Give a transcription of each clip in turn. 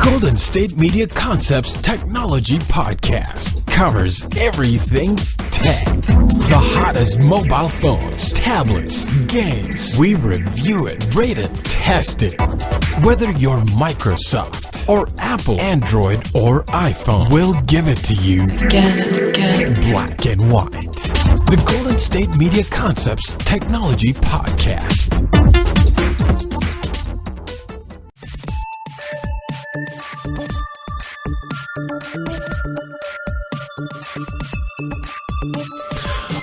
Golden State Media Concepts Technology Podcast covers everything tech. The hottest mobile phones, tablets, games. We review it, rate it, test it. Whether you're Microsoft or Apple, Android or iPhone, we'll give it to you again and again. Black and white. The Golden State Media Concepts Technology Podcast.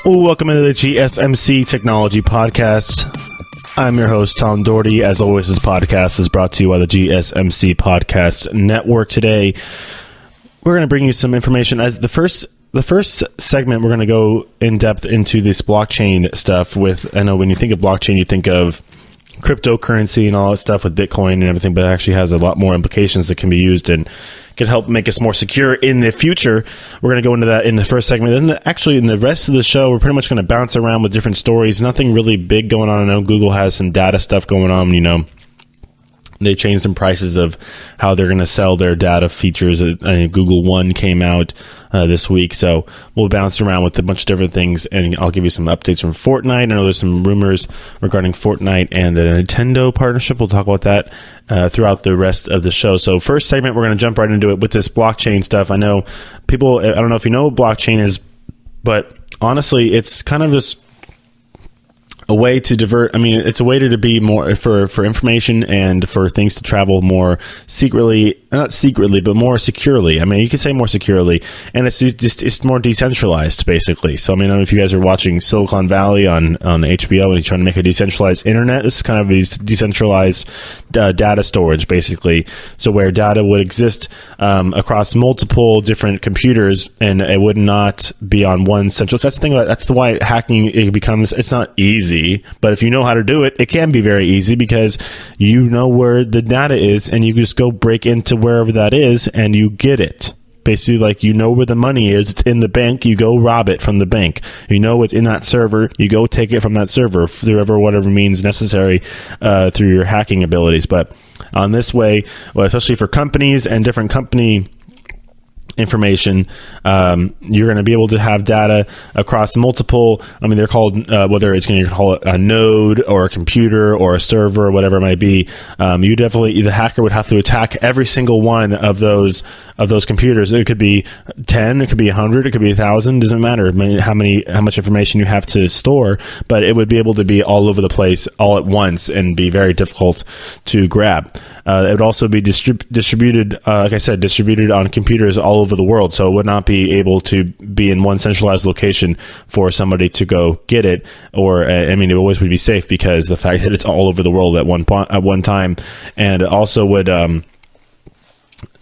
Welcome into the GSMC Technology Podcast. I'm your host, Tom Dougherty. As always, this podcast is brought to you by the GSMC Podcast Network. Today, we're going to bring you some information. As the first segment, we're going to go in depth into this blockchain stuff. I know when you think of blockchain, you think of cryptocurrency and all that stuff with Bitcoin and everything, but it actually has a lot more implications that can be used and can help make us more secure in the future. We're going to go into that in the first segment. Then actually in the rest of the show, we're pretty much going to bounce around with different stories. Nothing really big going on. I know Google has some data stuff going on, They changed some prices of how they're going to sell their data features. Google One came out this week, so we'll bounce around with a bunch of different things, and I'll give you some updates from Fortnite. I know there's some rumors regarding Fortnite and a Nintendo partnership. We'll talk about that throughout the rest of the show. So first segment, we're going to jump right into it with this blockchain stuff. I know people, I don't know if you know what blockchain is, but honestly, it's kind of just a way to divert. It's a way to be more for information and for things to travel more secretly, not secretly, but more securely. You could say more securely, and it's more decentralized, basically. So, I don't know if you guys are watching Silicon Valley on HBO and you're trying to make a decentralized internet. This is kind of a decentralized data storage, basically. So where data would exist across multiple different computers, and it would not be on one central. That's the thing about that's the why hacking it's not easy. But if you know how to do it, it can be very easy because you know where the data is and you just go break into wherever that is and you get it. Basically, where the money is, it's in the bank, you go rob it from the bank. You know it's in that server, you go take it from that server through whatever means necessary through your hacking abilities. But on this way, especially for companies and different company information, you're going to be able to have data across multiple, they're called, whether it's going to call it a node or a computer or a server or whatever it might be, the hacker would have to attack every single one of those computers. It could be 10, it could be 100, it could be 1,000, doesn't matter how much information you have to store, but it would be able to be all over the place all at once and be very difficult to grab. It would also be distributed, like I said, distributed on computers all over the world. So it would not be able to be in one centralized location for somebody to go get it. Or, it always would be safe because the fact that it's all over the world at one time. And it also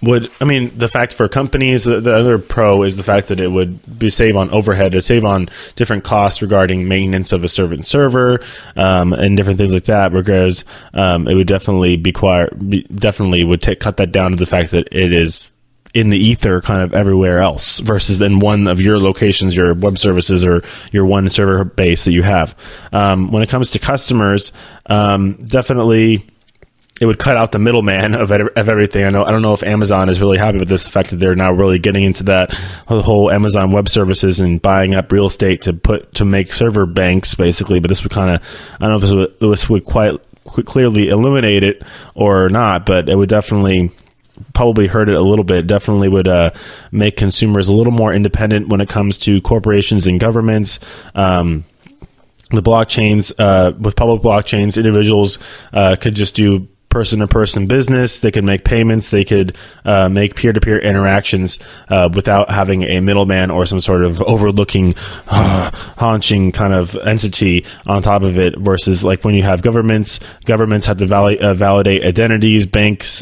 the fact for companies, the other pro is the fact that it would be save on overhead, save on different costs regarding maintenance of a certain server, and different things like that. Because it would definitely cut that down to the fact that it is in the ether kind of everywhere else versus in one of your locations, your web services, or your one server base that you have. When it comes to customers, definitely it would cut out the middleman of everything. I don't know if Amazon is really happy with this, the fact that they're now really getting into that whole Amazon Web Services and buying up real estate to make server banks, basically. But this would I don't know if this would quite clearly eliminate it or not, but it would definitely probably hurt it a little bit. Definitely would make consumers a little more independent when it comes to corporations and governments. The blockchains, with public blockchains, individuals could just do person-to-person business. They could make payments. They could make peer-to-peer interactions without having a middleman or some sort of overlooking, haunching kind of entity on top of it. Versus like when you have governments have to validate identities. Banks,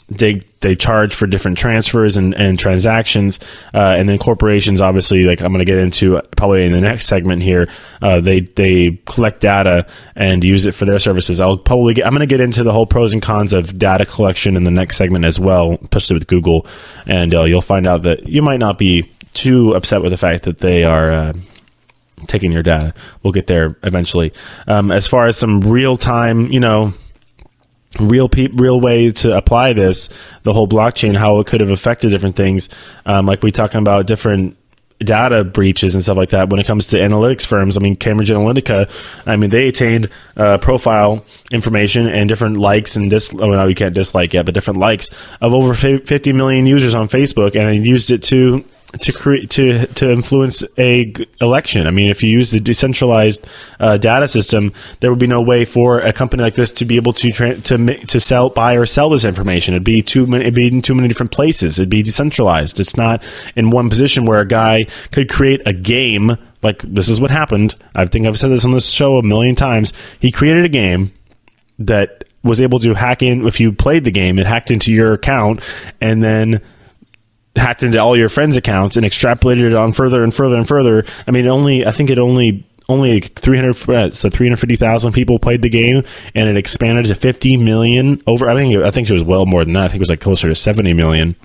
they charge for different transfers and transactions, and then corporations, obviously, like I'm going to get into probably in the next segment here, they collect data and use it for their services. I'm going to get into the whole pros and cons of data collection in the next segment as well, especially with Google, and you'll find out that you might not be too upset with the fact that they are taking your data. We'll get there eventually. As far as some real-time, real way to apply this, the whole blockchain, how it could have affected different things. Like we talking about different data breaches and stuff like that. When it comes to analytics firms, I mean, Cambridge Analytica, I mean, they attained profile information and different likes and you can't dislike yet, but different likes of over 50 million users on Facebook, and they used it to influence a election. I mean, if you use the decentralized data system, there would be no way for a company like this to be able to buy or sell this information. It'd be in too many different places. It'd be decentralized. It's not in one position where a guy could create a game. Like, this is what happened. I think I've said this on this show a million times. He created a game that was able to hack in. If you played the game, it hacked into your account and then hacked into all your friends' accounts and extrapolated it on further and further and further. I mean, only 350,000 people played the game, and it expanded to 50 million over. I think it was well more than that. I think it was like closer to 70 million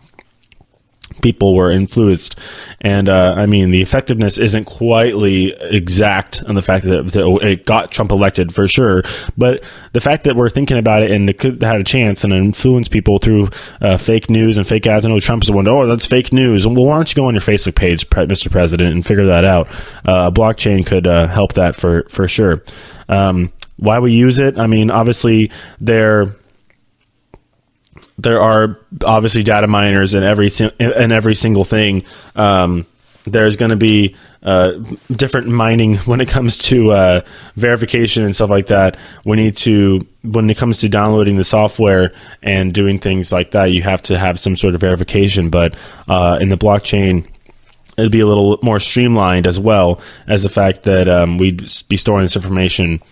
people were influenced. And I mean, the effectiveness isn't quietly exact on the fact that it got Trump elected for sure, but the fact that we're thinking about it and it could have had a chance and influence people through fake news and fake ads. I know Trump is one, that's fake news. Well, why don't you go on your Facebook page, Mr. President, and figure that out? Blockchain could help that for sure. Why we use it? I mean, obviously there are obviously data miners in every single thing. There's going to be different mining when it comes to verification and stuff like that. When it comes to downloading the software and doing things like that, you have to have some sort of verification. But in the blockchain, it'd be a little more streamlined, as well as the fact that we'd be storing this information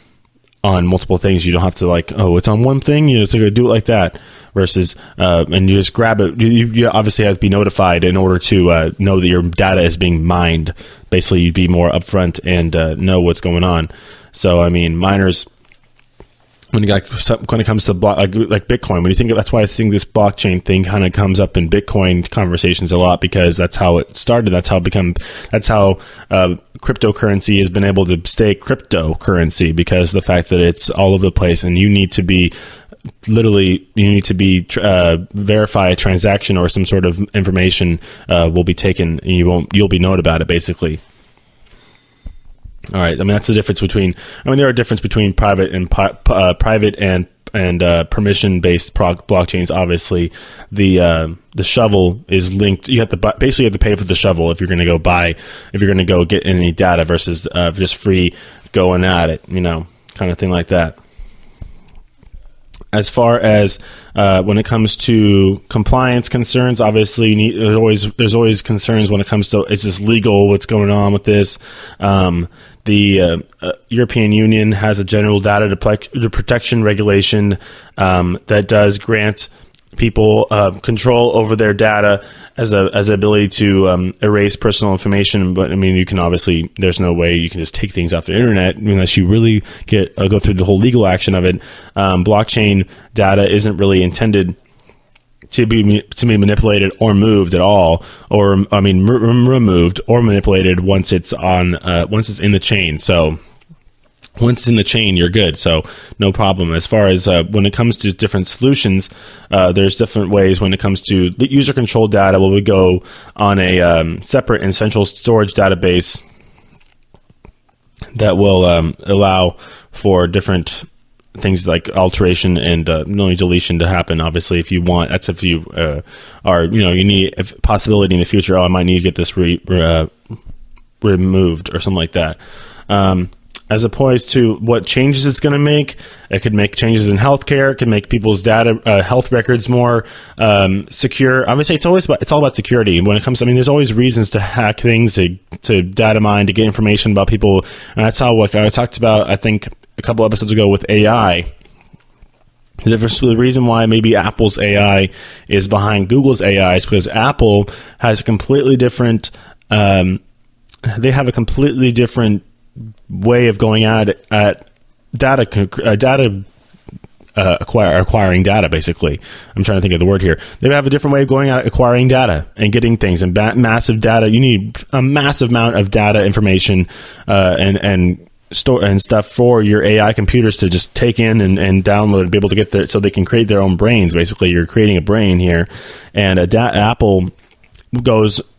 on multiple things. You don't have to it's on one thing, you have to do it like that, versus and you just grab it. You obviously have to be notified in order to know that your data is being mined. Basically, you'd be more upfront and know what's going on. So I mean, miners, when it comes to like Bitcoin, when you think that's why I think this blockchain thing kind of comes up in Bitcoin conversations a lot, because that's how it started. That's how cryptocurrency has been able to stay cryptocurrency, because the fact that it's all over the place, and you need to verify a transaction or some sort of information will be taken, and you'll be known about it, basically. All right. I mean, that's the difference between. I mean, there are differences between private and permission-based blockchains. Obviously, the shovel is linked. You have to pay for the shovel if you're going to go get any data, versus just free going at it. Kind of thing like that. As far as when it comes to compliance concerns, obviously there's always concerns when it comes to, is this legal? What's going on with this? The European Union has a general data protection regulation that does grant people control over their data as an ability to erase personal information. But I mean, you can obviously, there's no way you can just take things off the internet unless you really go through the whole legal action of it. Blockchain data isn't really intended to be manipulated or moved at all, or removed or manipulated once it's in the chain. So once it's in the chain, you're good. So no problem. As far as when it comes to different solutions, there's different ways when it comes to the user-controlled data. Well, we go on a separate and central storage database that will allow for different things like alteration and only deletion to happen. Obviously, if you want, that's if you you need a possibility in the future. I might need to get this removed or something like that. As opposed to what changes it's going to make. It could make changes in healthcare. It could make people's data, health records more secure. Obviously, it's all about security. When it comes, there's always reasons to hack things, to data mine, to get information about people, and that's how I talked about, I think, a couple episodes ago with AI. The reason why maybe Apple's AI is behind Google's AI is because Apple has a completely different. They have a completely different way of going at acquiring data. Basically, I'm trying to think of the word here. They have a different way of going at acquiring data and getting things, and massive data. You need a massive amount of data information and store and stuff for your AI computers to just take in and download and be able to get so they can create their own brains. Basically, you're creating a brain here, and Apple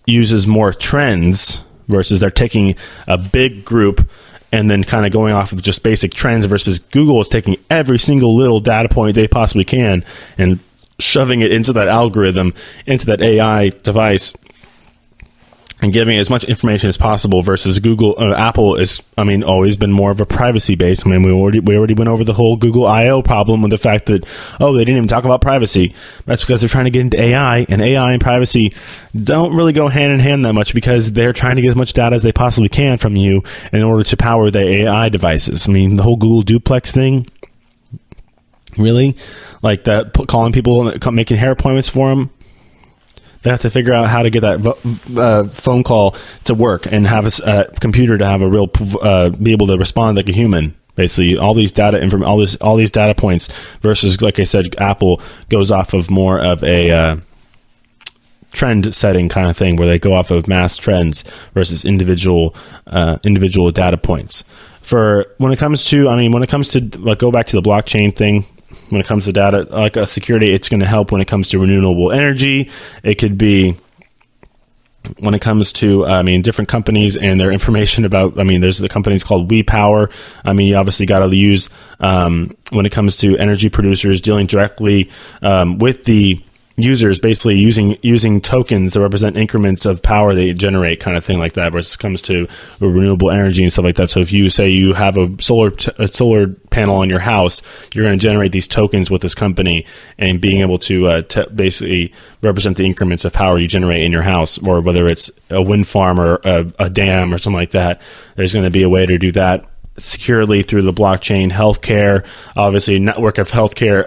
uses more trends versus they're taking a big group and then kind of going off of just basic trends, versus Google is taking every single little data point they possibly can and shoving it into that algorithm, into that AI device, and giving as much information as possible, versus Apple is, always been more of a privacy base. We already went over the whole Google I/O problem with the fact that, they didn't even talk about privacy. That's because they're trying to get into AI, and AI and privacy don't really go hand in hand that much, because they're trying to get as much data as they possibly can from you in order to power their AI devices. The whole Google Duplex thing, really? Like that, calling people and making hair appointments for them. They have to figure out how to get that phone call to work and have a computer to have a real be able to respond like a human. Basically, all these all these data points versus, like I said, Apple goes off of more of a trend setting kind of thing, where they go off of mass trends versus individual data points. When it comes to go back to the blockchain thing. When it comes to data, like security, it's going to help when it comes to renewable energy. It could be when it comes to, different companies and their information about, there's the companies called WePower. You obviously got to use, when it comes to energy producers dealing directly with the users, basically using tokens to represent increments of power they generate, kind of thing like that, versus comes to renewable energy and stuff like that. So if you say you have a solar panel on your house, you're going to generate these tokens with this company, and being able to basically represent the increments of power you generate in your house, or whether it's a wind farm or a dam or something like that. There's going to be a way to do that securely through the blockchain. Healthcare, obviously, network of healthcare.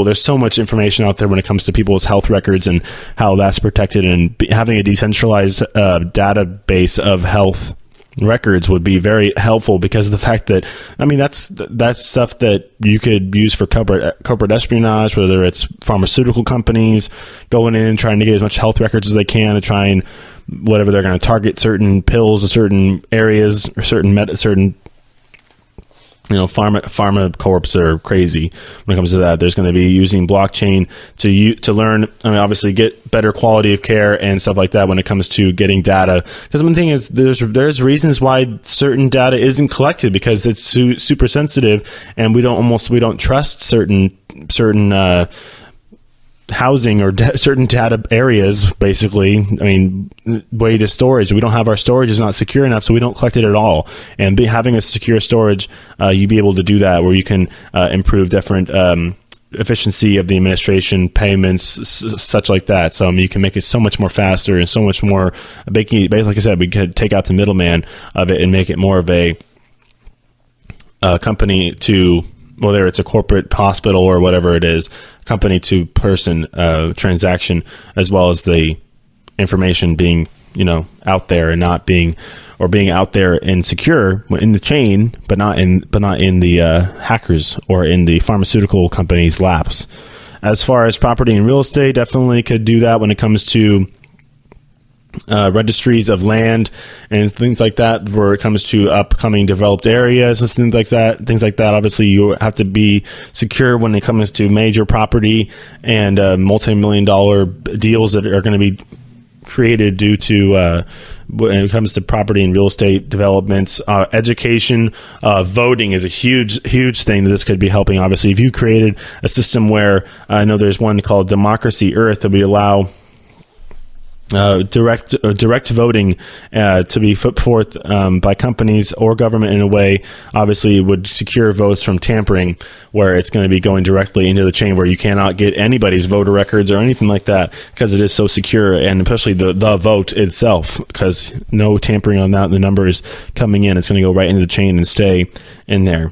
There's so much information out there when it comes to people's health records and how that's protected, and having a decentralized database of health records would be very helpful, because of the fact that that's stuff that you could use for corporate espionage, whether it's pharmaceutical companies going in trying to get as much health records as they can to try and whatever they're going to target certain pills or certain areas or certain pharma corps are crazy when it comes to that. There's going to be using blockchain to learn, obviously get better quality of care and stuff like that when it comes to getting data. Because one thing is, there's reasons why certain data isn't collected, because it's super sensitive, and we don't trust certain housing or certain data areas, basically. Way to storage, we don't have, our storage is not secure enough, so we don't collect it at all. And having a secure storage, you'd be able to do that, where you can improve different efficiency of the administration, payments, such like that. So you can make it so much more faster and so much more, like I said, we could take out the middleman of it and make it more of a company to, whether it's a corporate hospital or whatever it is, company to person transaction, as well as the information being, out there and not being, or being out there and secure in the chain, but not in the hackers or in the pharmaceutical companies' laps. As far as property and real estate, definitely could do that when it comes to registries of land and things like that, where it comes to upcoming developed areas and things like that. Obviously, you have to be secure when it comes to major property and multi-million dollar deals that are going to be created due to when it comes to property and real estate developments. Education, voting is a huge thing that this could be helping. Obviously, if you created a system where, I know there's one called Democracy Earth that we allow direct voting to be put forth by companies or government in a way, obviously, would secure votes from tampering, where it's going to be going directly into the chain, where you cannot get anybody's voter records or anything like that, because it is so secure, and especially the vote itself, because no tampering on that. The numbers coming in, it's going to go right into the chain and stay in there.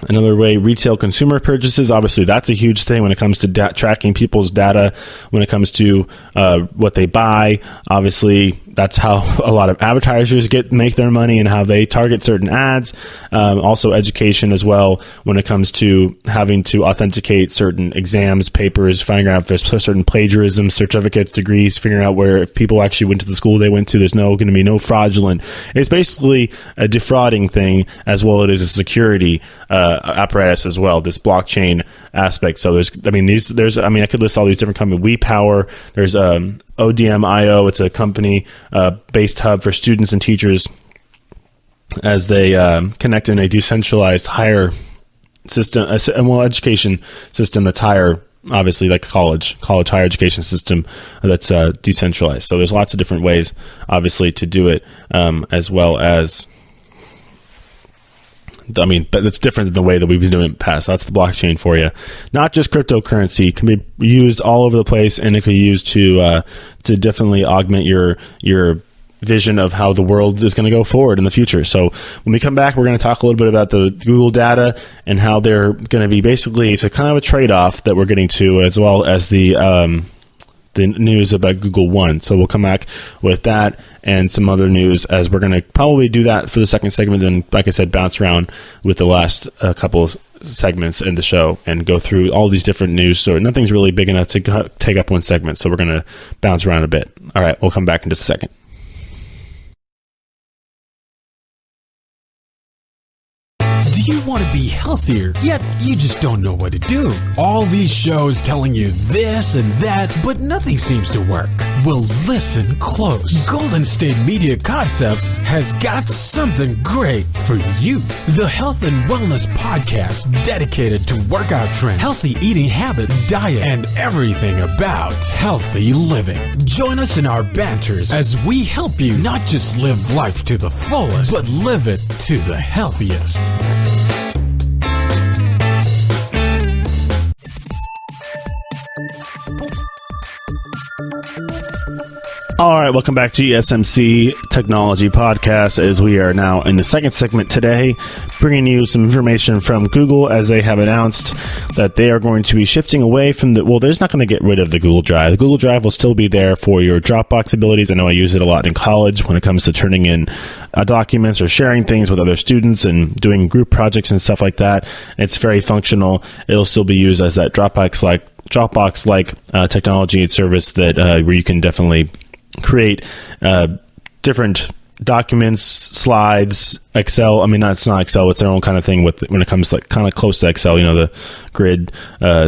Another way, retail consumer purchases. Obviously, that's a huge thing when it comes to tracking people's data, when it comes to what they buy. Obviously, That's how a lot of advertisers make their money and how they target certain ads. Also education as well when it comes to having to authenticate certain exams, papers, figuring out if there's certain plagiarism, certificates, degrees, figuring out where if people actually went to the school they went to, there's going to be no fraudulent. It's basically a defrauding thing as well as a security apparatus as well, this blockchain aspect. So I could list all these different companies. WePower, there's ODM.io. It's a company based hub for students and teachers as they connect in a decentralized higher system, education system that's higher, obviously like college higher education system that's decentralized. So there's lots of different ways, obviously, to do it, as well as. But it's different than the way that we've been doing it in the past. That's the blockchain for you. Not just cryptocurrency. It can be used all over the place, and it can be used to definitely augment your vision of how the world is going to go forward in the future. So when we come back, we're going to talk a little bit about the Google data and how they're going to be basically, it's a kind of a trade-off that we're getting to, as well as the news about Google One. So we'll come back with that and some other news, as we're going to probably do that for the second segment, and like I said, bounce around with the last couple of segments in the show and go through all these different news. So nothing's really big enough to take up one segment, so we're going to bounce around a bit. All right, we'll come back in just a second. Do you want to be healthier, yet you just don't know what to do? All these shows telling you this and that, but nothing seems to work. Well, listen close. Golden State Media Concepts has got something great for you. The Health and Wellness Podcast, dedicated to workout trends, healthy eating habits, diet, and everything about healthy living. Join us in our banters as we help you not just live life to the fullest, but live it to the healthiest. All right, welcome back to GSMC Technology Podcast, as we are now in the second segment today, bringing you some information from Google, as they have announced that they are going to be shifting away from they're just not going to get rid of the Google Drive. The Google Drive will still be there for your Dropbox abilities. I know I use it a lot in college when it comes to turning in documents or sharing things with other students and doing group projects and stuff like that. It's very functional. It'll still be used as that Dropbox-like technology and service that where you can definitely create different documents, slides, Excel. It's not Excel. It's their own kind of thing when it comes kind of close to Excel, the grid,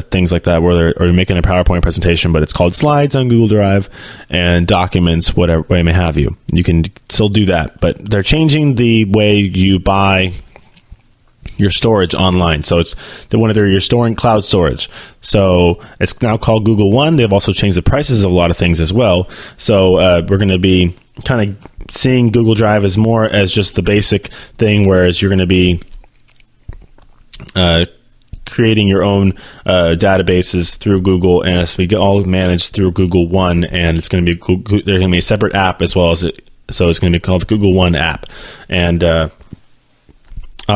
things like that, or you're making a PowerPoint presentation, but it's called Slides on Google Drive, and documents, whatever way may have you. You can still do that, but they're changing the way you buy your storage online. So it's whether you're storing cloud storage. So it's now called Google One. They've also changed the prices of a lot of things as well. So we're going to be kind of seeing Google Drive as more as just the basic thing, whereas you're going to be creating your own databases through Google, and it's going to be all managed through Google One, and it's going to be there's going to be a separate app as well as so it's going to be called the Google One app, and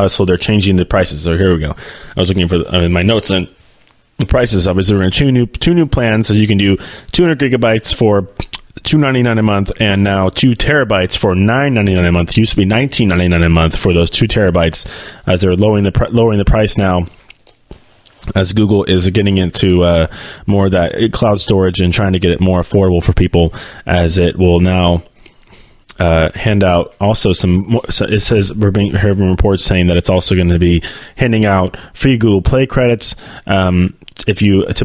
so they're changing the prices. So here we go. I was looking for my notes and the prices. Obviously, we're going to two new plans, so you can do 200 gigabytes for $2.99 a month, and now 2 terabytes for $9.99 a month. It used to be $19.99 a month for those 2 terabytes, as they're lowering the price now, as Google is getting into more of that cloud storage and trying to get it more affordable for people, as it will now hand out also some. So it says we're hearing reports saying that it's also going to be handing out free Google Play credits to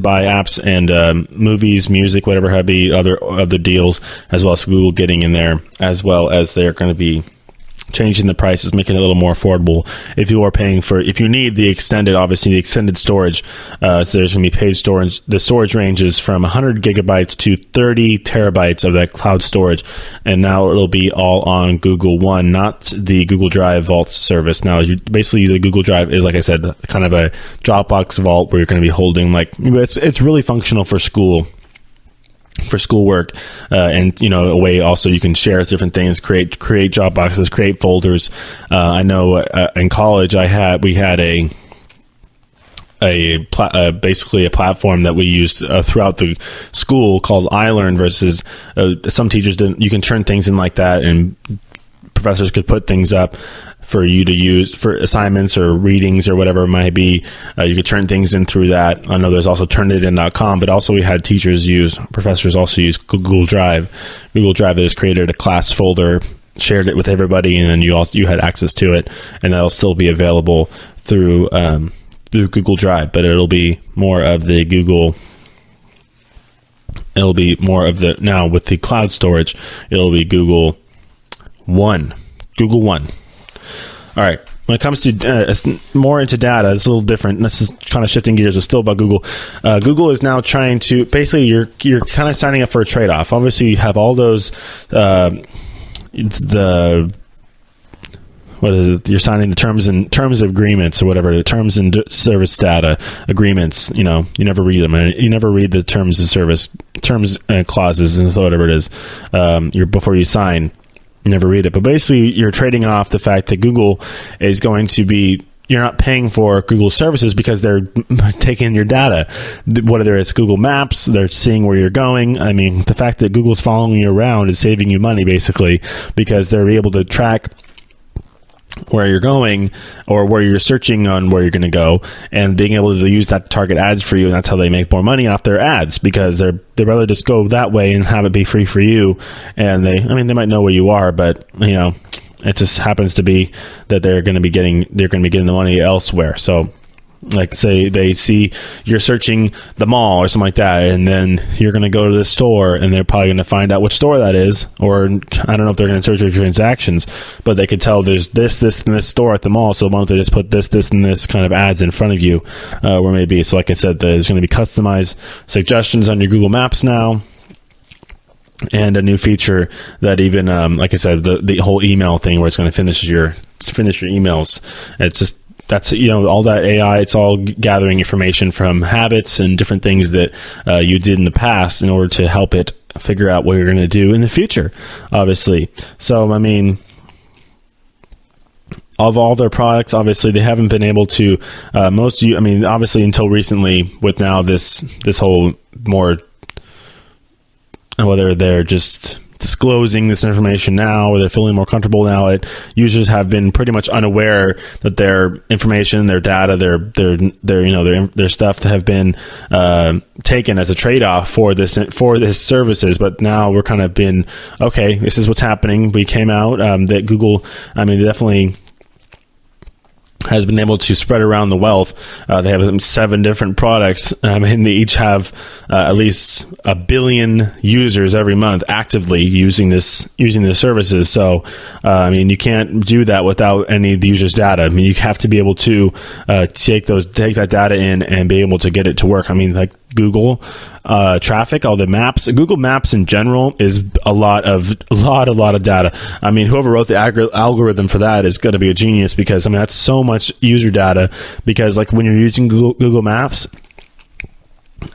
buy apps and movies, music, whatever have be, other deals, as well as Google getting in there, as well as they're going to be changing the prices, making it a little more affordable if you are paying for, if you need the extended storage. So there's going to be paid storage. The storage ranges from 100 gigabytes to 30 terabytes of that cloud storage, and now it'll be all on Google One, not the Google Drive Vault service. Now, basically, the Google Drive is, like I said, kind of a Dropbox vault where you're going to be holding, it's really functional for schoolwork, and a way also you can share different things, create Dropboxes, create folders. I know in college we had a basically a platform that we used throughout the school called iLearn versus some teachers didn't. You can turn things in like that, and professors could put things up for you to use for assignments or readings or whatever it might be. You could turn things in through that. I know there's also turnitin.com, but also we had professors also use Google Drive. Google Drive has created a class folder, shared it with everybody, and then you had access to it, and that'll still be available through Google Drive, but it'll be more of the now with the cloud storage, it'll be Google One. All right. When it comes to more into data, it's a little different. This is kind of shifting gears, but still about Google. Google is now trying to basically you're kind of signing up for a trade-off. Obviously, you have all those you're signing the terms of agreements or whatever, the terms and service data agreements. You never read them. You never read the terms of service clauses and whatever it is. Before you sign. Never read it, but basically you're trading off the fact that Google is going to be, you're not paying for Google services because they're taking your data, whether it's Google Maps, they're seeing where you're going. I mean, the fact that Google's following you around is saving you money basically, because they're able to track where you're going or where you're searching on where you're going to go, and being able to use that to target ads for you. And that's how they make more money off their ads, because they'd rather just go that way and have it be free for you. And they might know where you are, but it just happens to be that they're going to be getting the money elsewhere. So like say they see you're searching the mall or something like that, and then you're going to go to the store, and they're probably going to find out which store that is, or I don't know if they're going to search your transactions, but they could tell there's this and this store at the mall, so why don't they just put this and this kind of ads in front of you where maybe. So like I said, there's going to be customized suggestions on your Google Maps now, and a new feature that even like I said, the whole email thing where it's going to finish your emails. It's just that's all that AI. It's all gathering information from habits and different things that you did in the past in order to help it figure out what you're going to do in the future, obviously. So I mean, of all their products, obviously they haven't been able to obviously until recently, with now this whole more, whether they're just disclosing this information now, or they're feeling more comfortable now, users have been pretty much unaware that their information, their data, their stuff have been taken as a trade-off for this services. But now we're kind of been, okay, this is what's happening. We came out that Google, they definitely has been able to spread around the wealth. They have 7 different products, and they each have at least 1 billion users every month actively using their services. So, you can't do that without any of the users' data. You have to be able to take that data in and be able to get it to work. Like Google traffic, all the maps, Google Maps in general is a lot of data. Whoever wrote the algorithm for that is going to be a genius, because that's so much user data. Because like when you're using Google Maps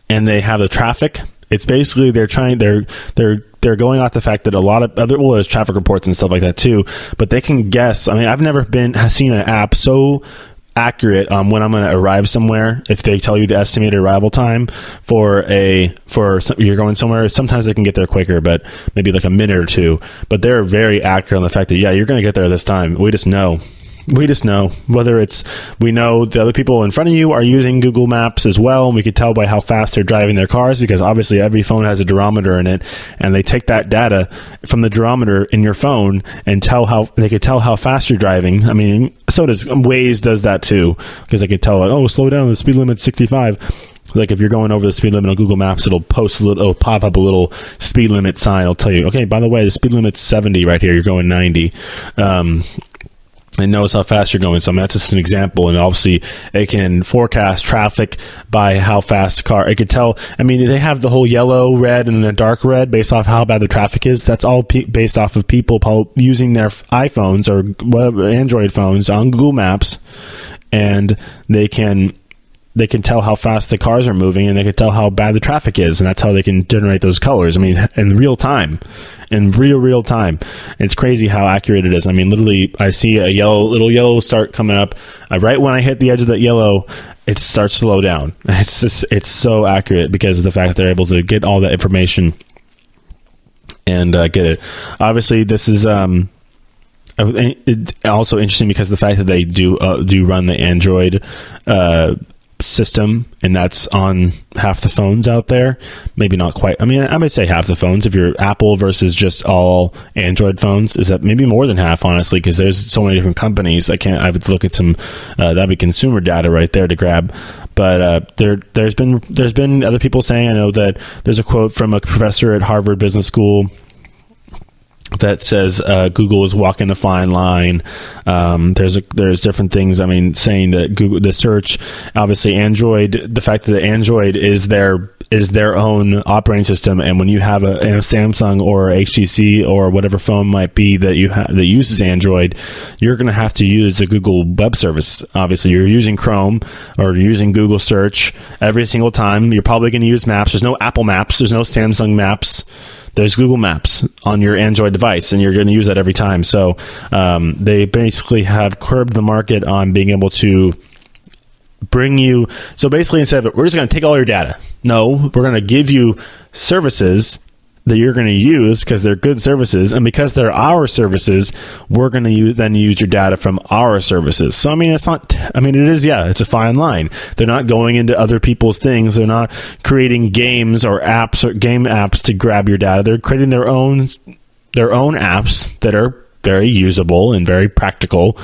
and they have the traffic, it's basically they're going off the fact that a lot of there's traffic reports and stuff like that too, but they can guess. I've never seen an app so accurate on when I'm going to arrive somewhere. If they tell you the estimated arrival time for you're going somewhere, sometimes they can get there quicker, but maybe like a minute or two. But they're very accurate on the fact that you're going to get there this time. We just know. Whether we know the other people in front of you are using Google Maps as well, and we could tell by how fast they're driving their cars, because obviously every phone has a durometer in it, and they take that data from the durometer in your phone and they could tell how fast you're driving. So does Waze does that too, because they could tell slow down, the speed limit's 65. Like if you're going over the speed limit on Google Maps, it'll pop up a little speed limit sign. It'll tell you, okay, by the way, the speed limit's 70 right here. You're going 90. It knows how fast you're going. So that's just an example. And obviously it can forecast traffic by how fast the car. It could tell. They have the whole yellow, red, and the dark red based off how bad the traffic is. That's all based off of people using their iPhones or Android phones on Google Maps, and they can tell how fast the cars are moving, and they can tell how bad the traffic is, and that's how they can generate those colors. In real time. In real time. It's crazy how accurate it is. Literally, I see a little yellow start coming up. Right when I hit the edge of that yellow, it starts to slow down. It's so accurate because of the fact that they're able to get all that information and get it. Obviously, this is also interesting because of the fact that they do run the Android system, and that's on half the phones out there. Maybe not quite. I mean, I might say half the phones. If you're Apple versus just all Android phones, is that maybe more than half, honestly, because there's so many different companies. I have to look at some that'd be consumer data right there to grab. But there's been other people saying, I know that there's a quote from a professor at Harvard Business School that says Google is walking a fine line. There's different things. I mean, saying that Google, the search, obviously Android, the fact that Android is their own operating system, and when you have a Samsung or HTC or whatever phone might be that that uses Android, you're going to have to use a Google web service. Obviously, you're using Chrome or you're using Google Search every single time. You're probably going to use Maps. There's no Apple Maps. There's no Samsung Maps. There's Google Maps on your Android device, and you're going to use that every time. So they basically have curbed the market on being able to bring you. So basically, instead of we're just going to take all your data, no, we're going to give you services that you're going to use because they're good services, and because they're our services, we're going to use your data from our services. So I mean, it's not. I mean, it is. Yeah, it's a fine line. They're not going into other people's things. They're not creating games or apps or game apps to grab your data. They're creating their own apps that are very usable and very practical,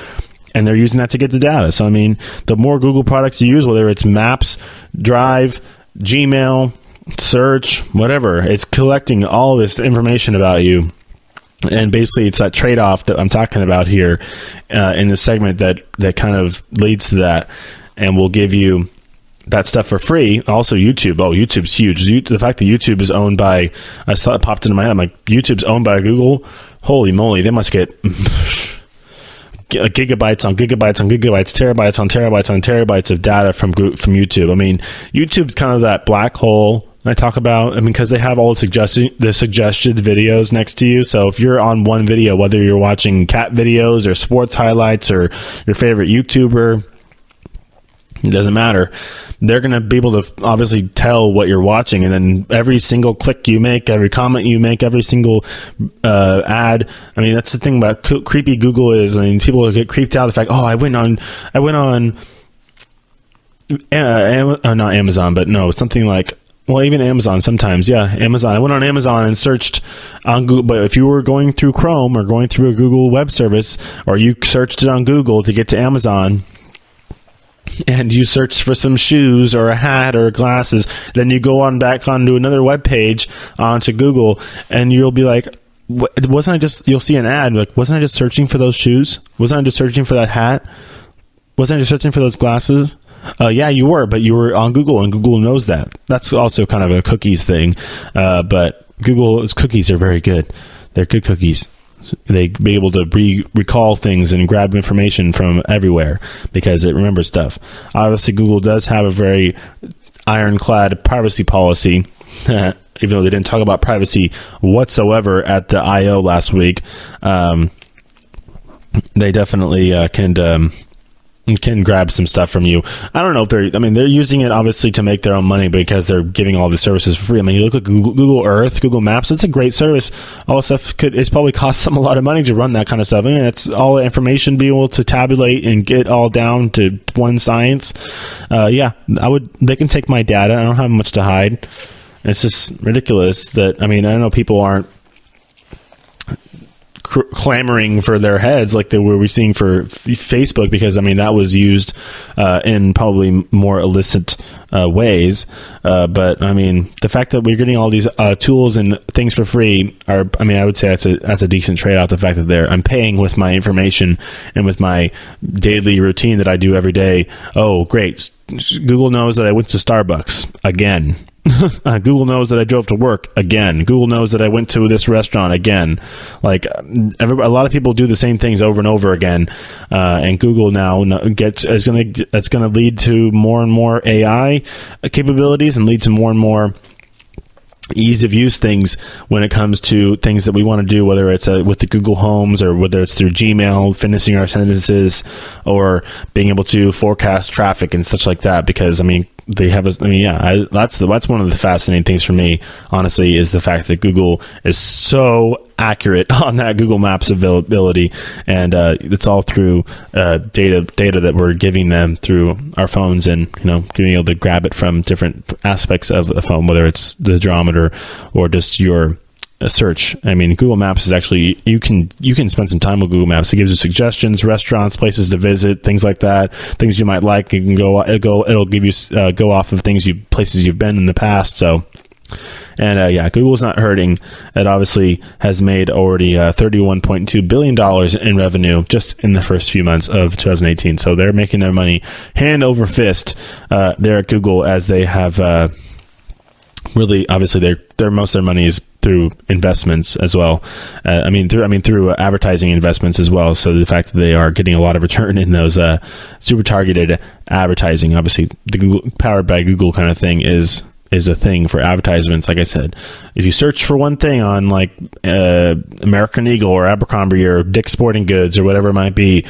and they're using that to get the data. So I mean, the more Google products you use, whether it's Maps, Drive, Gmail, Search, whatever, it's collecting all this information about you. And basically it's that trade-off that I'm talking about here in this segment that kind of leads to that, and will give you that stuff for free. Also YouTube. YouTube's huge. The fact that YouTube is owned by, I saw it popped into my head, I'm like, YouTube's owned by Google. Holy moly, they must get gigabytes on gigabytes on gigabytes, terabytes on terabytes on terabytes of data from YouTube. I mean, YouTube's kind of that black hole I talk about. I mean, because they have all the suggested videos next to you. So if you're on one video, whether you're watching cat videos or sports highlights or your favorite YouTuber, it doesn't matter. They're going to be able to obviously tell what you're watching, and then every single click you make, every comment you make, every single ad. I mean, that's the thing about creepy Google is. I mean, people get creeped out the fact, I went on not Amazon, but no, something like. Well, even Amazon sometimes, yeah, Amazon. I went on Amazon and searched on Google, but if you were going through Chrome or going through a Google web service, or you searched it on Google to get to Amazon, and you search for some shoes or a hat or glasses, then you go back onto another web page onto Google, and you'll be like, you'll see an ad, like, wasn't I just searching for those shoes? Wasn't I just searching for that hat? Wasn't I just searching for those glasses? Yeah, you were, but you were on Google, and Google knows that. That's also kind of a cookies thing, but Google's cookies are very good. They're good cookies. They be able to recall things and grab information from everywhere because it remembers stuff. Obviously, Google does have a very ironclad privacy policy, even though they didn't talk about privacy whatsoever at the I.O. last week. They definitely can grab some stuff from you. I don't know if they're using it obviously to make their own money because they're giving all the services for free. I mean, you look at Google Earth, Google Maps, it's a great service. All this stuff it's probably cost them a lot of money to run that kind of stuff. I mean, it's all the information be able to tabulate and get all down to one science. They can take my data. I don't have much to hide. It's just ridiculous that, I mean, I know people aren't clamoring for their heads like they were seeing for Facebook, because I mean that was used in probably more illicit ways, but I mean the fact that we're getting all these tools and things for free I would say that's a decent trade-off. The fact that I'm paying with my information and with my daily routine that I do every day. Oh great, Google knows that I went to Starbucks again. Google knows that I drove to work again. Google knows that I went to this restaurant again. Like a lot of people do the same things over and over again, and Google now that's going to lead to more and more AI capabilities and lead to more and more ease of use things when it comes to things that we want to do, whether it's with the Google Homes or whether it's through Gmail, finishing our sentences, or being able to forecast traffic and such like that. Because they have that's one of the fascinating things for me, honestly, is the fact that Google is so accurate on that Google Maps availability, and it's all through data that we're giving them through our phones, and being able to grab it from different aspects of the phone, whether it's the odometer or just your search. Google Maps is actually, you can spend some time with Google Maps. It gives you suggestions, restaurants, places to visit, things like that, things you might like. You can it'll give you go off of places you've been in the past. So, and Google's not hurting. It obviously has made already $31.2 billion in revenue just in the first few months of 2018. So they're making their money hand over fist there at Google, as they have really, obviously, their most of their money is through investments as well. Through advertising investments as well. So the fact that they are getting a lot of return in those super targeted advertising, obviously, the Google, powered by Google kind of thing is a thing for advertisements. Like I said, if you search for one thing on like American Eagle or Abercrombie or Dick's Sporting Goods or whatever it might be,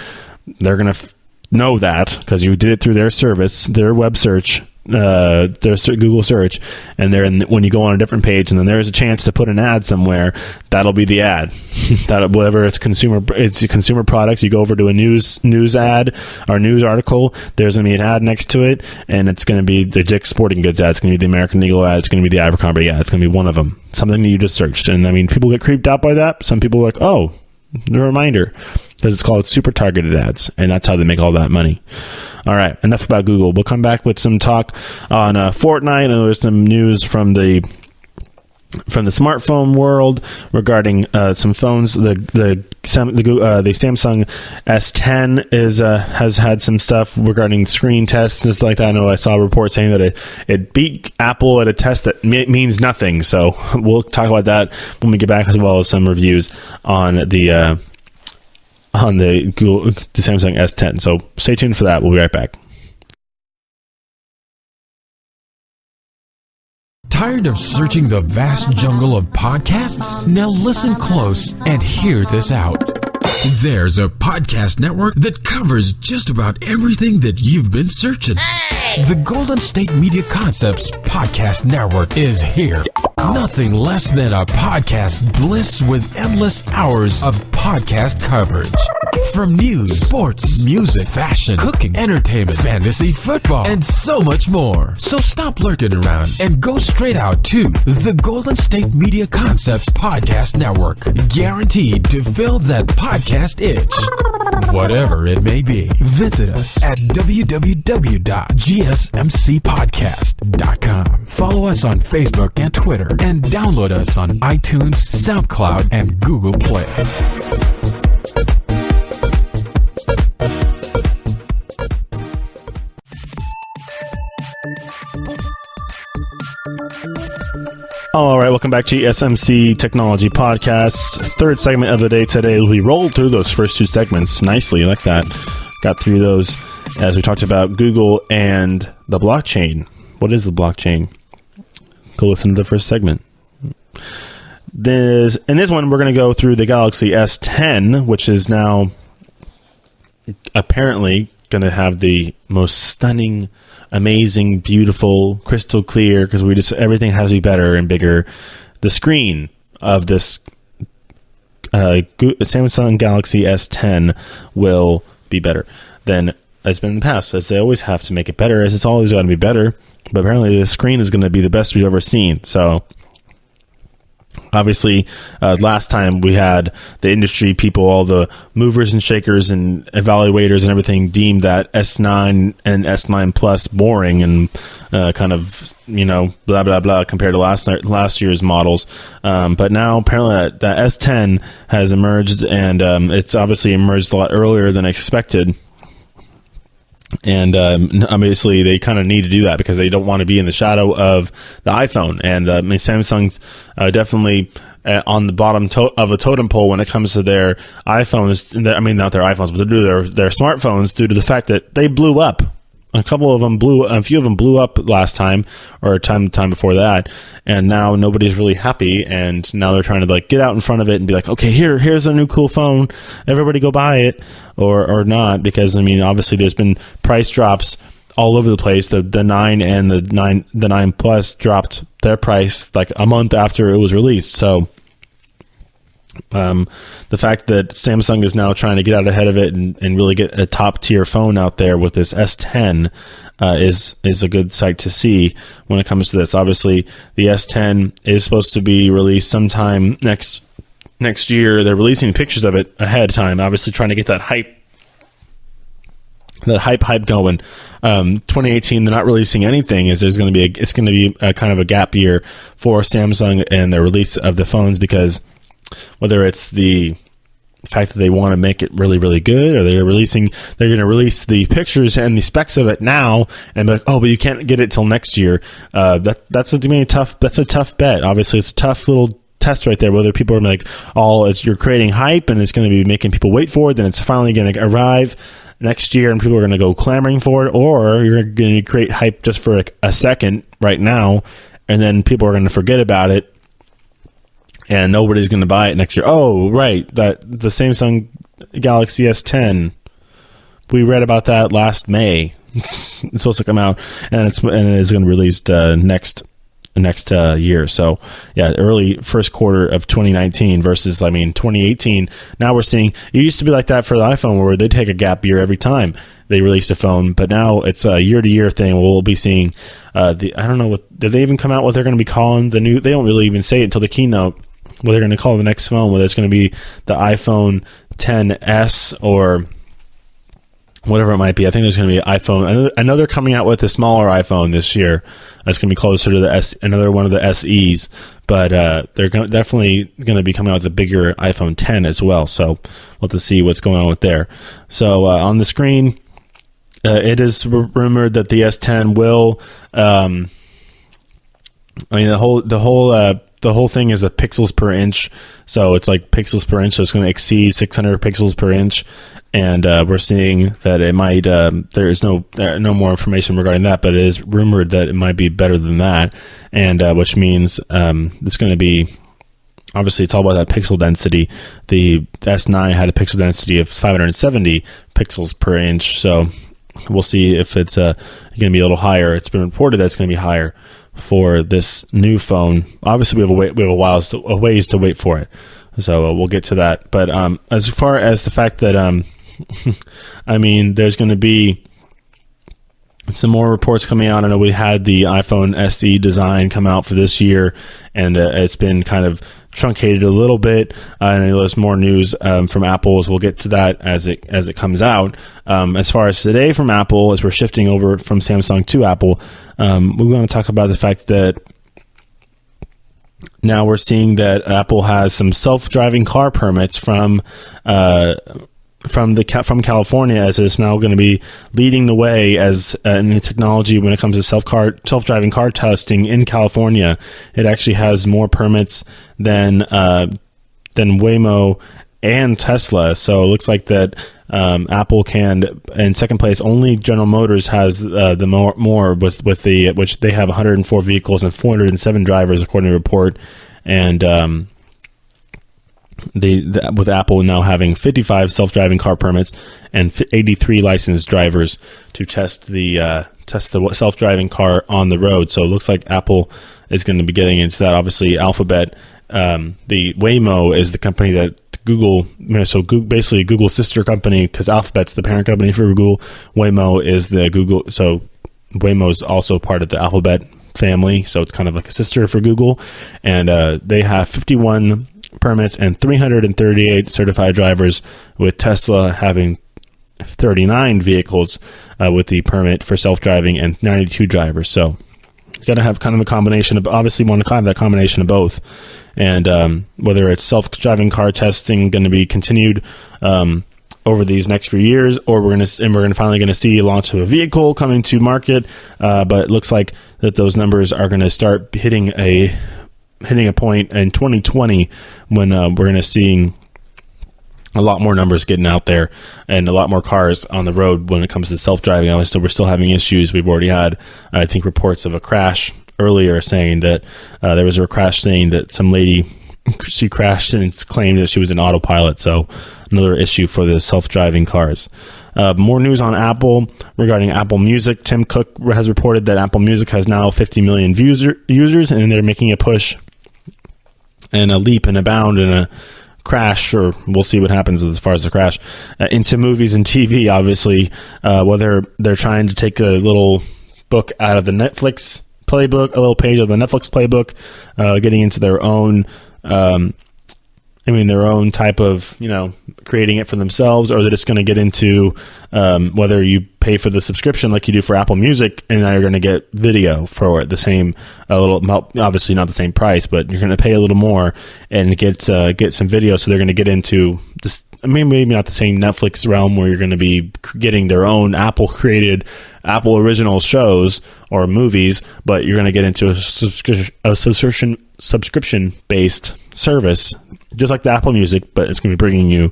they're going to know that because you did it through their service, their web search, their Google search, and when you go on a different page and then there's a chance to put an ad somewhere, that'll be the ad. That whatever it's consumer products, you go over to a news ad or news article, there's going to be an ad next to it, and it's going to be the Dick's Sporting Goods ad, it's going to be the American Eagle ad, it's going to be the Abercrombie ad, it's going to be one of them, something that you just searched. And people get creeped out by that. Some people are like, oh, the reminder, because it's called super targeted ads, and that's how they make all that money. All right, enough about Google. We'll come back with some talk on Fortnite, and there's some news from the smartphone world regarding some phones. The Samsung S10 has had some stuff regarding screen tests and stuff like that. I know I saw a report saying that it beat Apple at a test that means nothing. So we'll talk about that when we get back, as well as some reviews on the Samsung S10. So stay tuned for that. We'll be right back. Tired of searching the vast jungle of podcasts? Now listen close and hear this out. There's a podcast network that covers just about everything that you've been searching. Hey! The Golden State Media Concepts Podcast Network is here. Nothing less than a podcast bliss with endless hours of podcast coverage. From news, sports, music, fashion, cooking, entertainment, fantasy, football, and so much more. So stop lurking around and go straight out to the Golden State Media Concepts Podcast Network. Guaranteed to fill that podcast itch. Whatever it may be. Visit us at www.gsmcpodcast.com. Follow us on Facebook and Twitter, and download us on iTunes, SoundCloud, and Google Play. All right, welcome back to GSMC Technology Podcast. Third segment of the day today. We rolled through those first two segments nicely, like that. Got through those as we talked about Google and the blockchain. What is the blockchain? Go listen to the first segment. In this one, we're going to go through the Galaxy S10, which is now apparently going to have the most stunning, amazing, beautiful, crystal clear, because everything has to be better and bigger. The screen of this Samsung Galaxy S10 will be better than has been in the past, as they always have to make it better, as it's always got to be better. But apparently the screen is going to be the best we've ever seen. So obviously, last time we had the industry people, all the movers and shakers and evaluators and everything deemed that S9 and S9 Plus boring and kind of, blah, blah, blah compared to last year's models. But now apparently that S10 has emerged, and it's obviously emerged a lot earlier than expected. And obviously they kind of need to do that because they don't want to be in the shadow of the iPhone. And Samsung's definitely on the bottom of a totem pole when it comes to their iPhones. Not their iPhones, but their smartphones, due to the fact that they blew up a few of them blew up last time or time before that, and now nobody's really happy, and now they're trying to like get out in front of it and be like, okay, here's a new cool phone, everybody go buy it, or not, because I mean, obviously there's been price drops all over the place. The 9 and the 9 Plus dropped their price like a month after it was released. So the fact that Samsung is now trying to get out ahead of it and really get a top tier phone out there with this S10 is a good sight to see when it comes to this. Obviously, the S10 is supposed to be released sometime next year. They're releasing pictures of it ahead of time, obviously trying to get that hype going. 2018, they're not releasing anything. It's going to be a kind of a gap year for Samsung and the release of the phones, because whether it's the fact that they want to make it really, really good, or they're going to release the pictures and the specs of it now and be like, oh, but you can't get it till next year. That's a tough bet. Obviously, it's a tough little test right there, whether people are like, you're creating hype and it's going to be making people wait for it, then it's finally going to arrive next year and people are going to go clamoring for it, or you're going to create hype just for like a second right now, and then people are going to forget about it and nobody's going to buy it next year. Oh, right, that the Samsung Galaxy S10, we read about that last May. It's supposed to come out, and it's going to be released next year. So yeah, early first quarter of 2019 versus 2018. Now we're seeing, it used to be like that for the iPhone, where they take a gap year every time they released a phone, but now it's a year-to-year thing. We'll be seeing I don't know, did they even come out what they're going to be calling the new? They don't really even say it until the keynote what they're going to call the next phone, whether it's going to be the iPhone XS or whatever it might be. I think there's going to be an iPhone. I know they're coming out with a smaller iPhone this year. It's going to be closer to another one of the SEs, but they're definitely going to be coming out with a bigger iPhone 10 as well. So we'll have to see what's going on with there. So on the screen, it is rumored that the S10 will. The whole thing is a pixels per inch, so it's like pixels per inch. So it's going to exceed 600 pixels per inch. And we're seeing that it might. There is no more information regarding that, but it is rumored that it might be better than that, and which means it's going to be. Obviously, it's all about that pixel density. The S9 had a pixel density of 570 pixels per inch, so we'll see if it's going to be a little higher. It's been reported that it's going to be higher for this new phone. Obviously, we have a ways to wait for it, so we'll get to that. But as far as the fact that there's going to be some more reports coming out. I know we had the iPhone SE design come out for this year, and it's been kind of truncated a little bit. And there's more news from Apple, so we'll get to that as it comes out. As far as today from Apple, as we're shifting over from Samsung to Apple, we want to talk about the fact that now we're seeing that Apple has some self-driving car permits from California, as it's now going to be leading the way as in the technology when it comes to self-driving car testing in California. It actually has more permits than Waymo and Tesla. So it looks like that Apple can, in second place, only General Motors has the more with which they have 104 vehicles and 407 drivers according to the report, and with Apple now having 55 self-driving car permits and 83 licensed drivers to test the self-driving car on the road. So it looks like Apple is going to be getting into that. Obviously, Alphabet, the Waymo is the company that Google, basically Google's sister company, because Alphabet's the parent company for Google. Waymo is the Google, so Waymo is also part of the Alphabet family, so it's kind of like a sister for Google, and they have 51 permits and 338 certified drivers, with Tesla having 39 vehicles with the permit for self-driving and 92 drivers. So you got to have kind of a combination of, obviously want to have that combination of both. And whether it's self-driving car testing going to be continued over these next few years, or we're finally going to see a launch of a vehicle coming to market, but it looks like that those numbers are going to start hitting a point in 2020 when we're going to see a lot more numbers getting out there and a lot more cars on the road when it comes to self-driving. Obviously, we're still having issues. We've already had, I think, reports of a crash earlier saying that there was a crash saying that some lady, she crashed and claimed that she was an autopilot. So another issue for the self-driving cars. More news on Apple regarding Apple Music. Tim Cook has reported that Apple Music has now 50 million users, and they're making a push and a leap and a bound and a crash, or we'll see what happens as far as the crash, into movies and TV, obviously, whether they're trying to take a little book out of the Netflix playbook, a little page of the Netflix playbook, getting into their own, their own type of, creating it for themselves, or they're just going to get into whether you pay for the subscription like you do for Apple Music, and now you're going to get video for the same, obviously not the same price, but you're going to pay a little more and get some video. So they're going to get into this. Maybe not the same Netflix realm where you're going to be getting their own Apple original shows or movies, but you're going to get into a subscription based service, just like the Apple Music, but it's going to be bringing you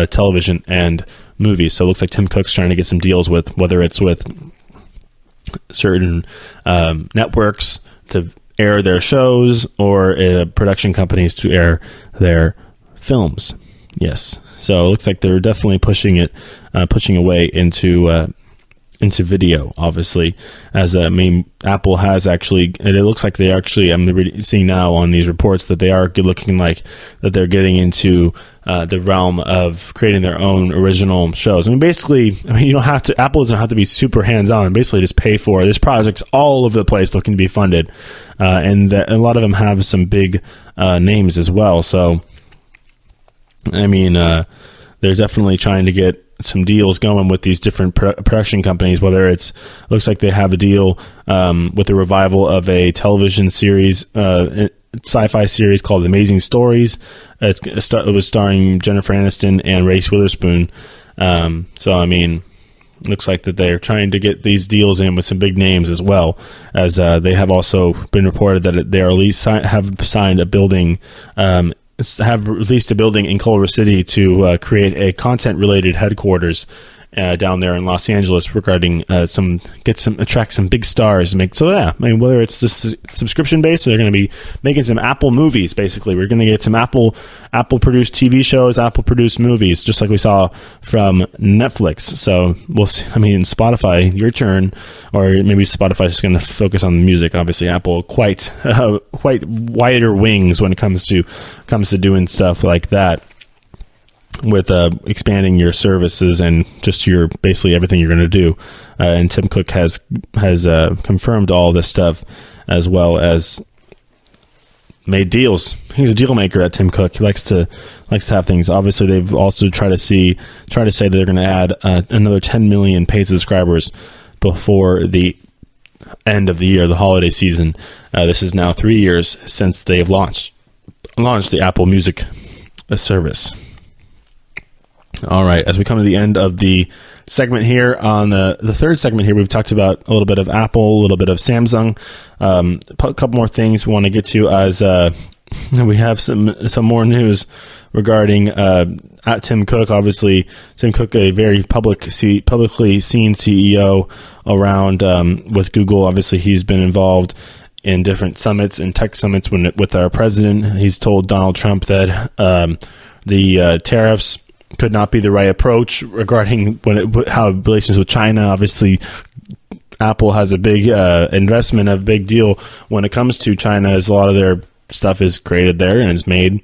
television and movies. So it looks like Tim Cook's trying to get some deals with, whether it's with certain networks to air their shows or production companies to air their films. Yes. So it looks like they're definitely pushing away into video, obviously, as Apple has actually, and it looks like they actually, I'm seeing now on these reports that they are looking like that they're getting into the realm of creating their own original shows. Basically, you don't have to, Apple doesn't have to be super hands-on. Basically, just pay for it. There's projects all over the place looking to be funded, and a lot of them have some big names as well. So, they're definitely trying to get some deals going with these different production companies, whether looks like they have a deal with the revival of a television series, sci-fi series called Amazing Stories. It was starring Jennifer Aniston and Reese Witherspoon. Looks like that they're trying to get these deals in with some big names as well, as they have also been reported that they are at least have signed a building, have released a building in Culver City to create a content-related headquarters down there in Los Angeles regarding attract some big stars. Whether it's just subscription based, or they're going to be making some Apple movies. Basically, we're going to get some Apple produced TV shows, Apple produced movies, just like we saw from Netflix. So we'll see. Spotify, your turn, or maybe Spotify is going to focus on the music. Obviously, Apple quite wider wings when it comes to doing stuff like that, with expanding your services and just your basically everything you're going to do. And Tim Cook has confirmed all this stuff, as well as made deals. He's a deal maker at Tim Cook. He likes to have things. Obviously, they've also tried to say that they're going to add another 10 million paid subscribers before the end of the year, the holiday season. This is now 3 years since they've launched the Apple Music service. All right, as we come to the end of the segment here, on the third segment here, we've talked about a little bit of Apple, a little bit of Samsung, a couple more things we want to get to, as we have some more news regarding at Tim Cook. Obviously, Tim Cook, a very publicly seen CEO around with Google. Obviously, he's been involved in different summits and tech summits with our president. He's told Donald Trump that the tariffs could not be the right approach regarding how relations with China. Obviously, Apple has a big investment, a big deal when it comes to China, as a lot of their stuff is created there and is made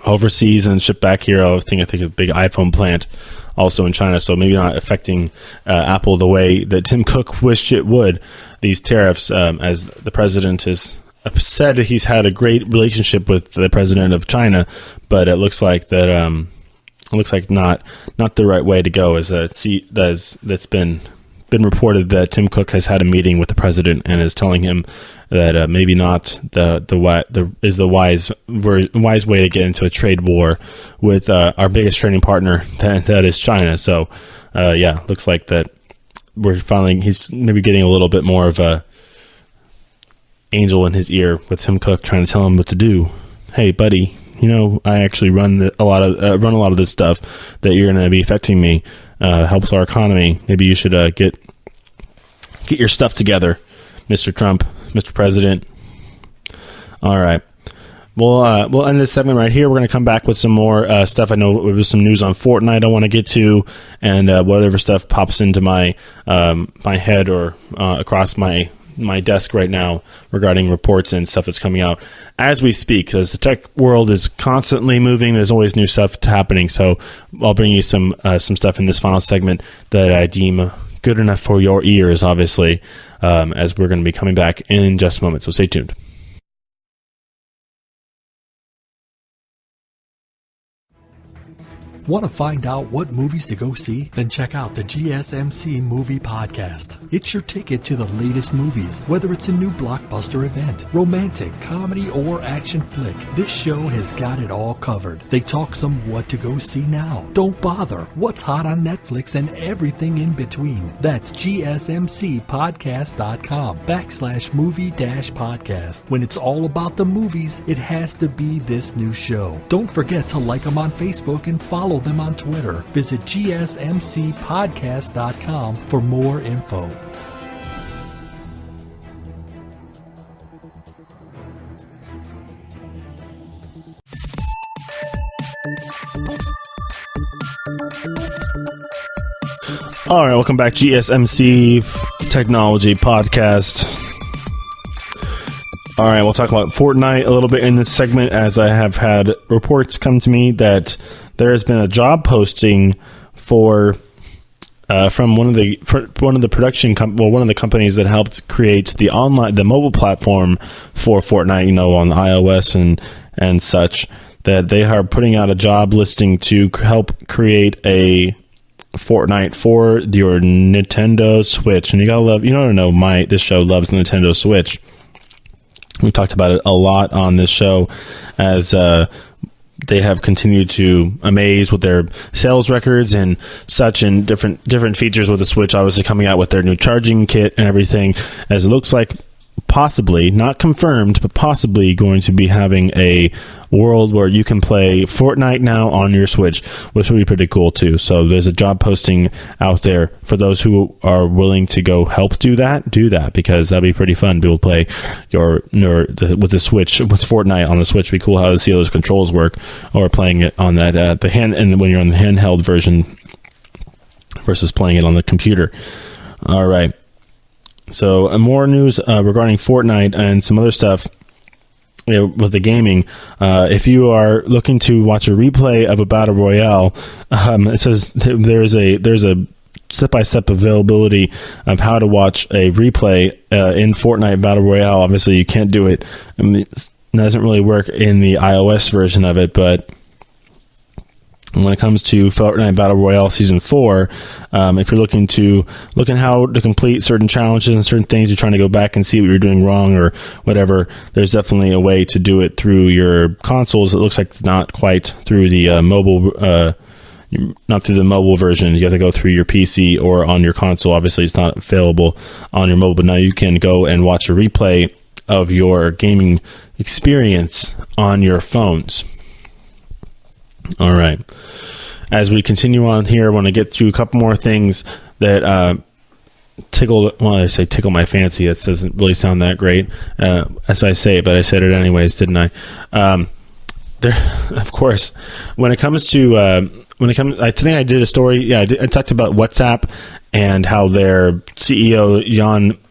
overseas and shipped back here. I think a big iPhone plant also in China, so maybe not affecting Apple the way that Tim Cook wished it would. These tariffs, as the president has said, he's had a great relationship with the president of China, but it looks like that. It looks like not the right way to go. As that's been reported that Tim Cook has had a meeting with the president and is telling him that maybe not the wise way to get into a trade war with our biggest trading partner, that is China. So looks like that he's maybe getting a little bit more of a angel in his ear with Tim Cook trying to tell him what to do. Hey, buddy, I actually run a lot of this stuff that you're going to be affecting me. Helps our economy. Maybe you should get your stuff together, Mr. Trump, Mr. President. All right. We'll end this segment right here. We're going to come back with some more stuff. I know there was some news on Fortnite I want to get to, and whatever stuff pops into my my head or across my desk right now regarding reports and stuff that's coming out as we speak, because the tech world is constantly moving. There's always new stuff happening. So I'll bring you some stuff in this final segment that I deem good enough for your ears, obviously, as we're going to be coming back in just a moment. So stay tuned. Want to find out what movies to go see? Then check out the GSMC Movie Podcast. It's your ticket to the latest movies, whether it's a new blockbuster event, romantic, comedy, or action flick. This show has got it all covered. They talk some what to go see now, don't bother, what's hot on Netflix, and everything in between. That's gsmcpodcast.com/movie-podcast. When it's all about the movies, it has to be this new show. Don't forget to like them on Facebook and follow them on Twitter. Visit gsmcpodcast.com for more info. All right, welcome back, GSMC Technology Podcast. All right, we'll talk about Fortnite a little bit in this segment, as I have had reports come to me that there has been a job posting for from one of the production one of the companies that helped create the mobile platform for Fortnite, on iOS and such, that they are putting out a job listing to help create a Fortnite for your Nintendo Switch. And you gotta love, this show loves the Nintendo Switch. We talked about it a lot on this show, as they have continued to amaze with their sales records and such, and different features with the Switch, obviously coming out with their new charging kit and everything, as it looks like possibly, not confirmed, but possibly going to be having a world where you can play Fortnite now on your Switch, which would be pretty cool too. So there's a job posting out there for those who are willing to go help do that, because that'd be pretty fun to be able to play with the Switch, with Fortnite on the Switch. It'd be cool how to see those controls work, or playing it on that the hand, and when you're on the handheld version versus playing it on the computer. All right. So more news regarding Fortnite and some other stuff with the gaming. If you are looking to watch a replay of a battle royale, it says there's a step-by-step availability of how to watch a replay in Fortnite battle royale. Obviously, you can't do it. It doesn't really work in the iOS version of it, but when it comes to Fortnite Battle Royale Season 4, if you're looking how to complete certain challenges and certain things, you're trying to go back and see what you're doing wrong or whatever, there's definitely a way to do it through your consoles. It looks like it's not quite through the mobile version. You have to go through your PC or on your console. Obviously, it's not available on your mobile, but now you can go and watch a replay of your gaming experience on your phones. All right. As we continue on here, I want to get to a couple more things that tickle my fancy. That doesn't really sound that great as I say it, but I said it anyways, didn't I? Of course, when it comes to I think I did a story. Yeah, I talked about WhatsApp and how their CEO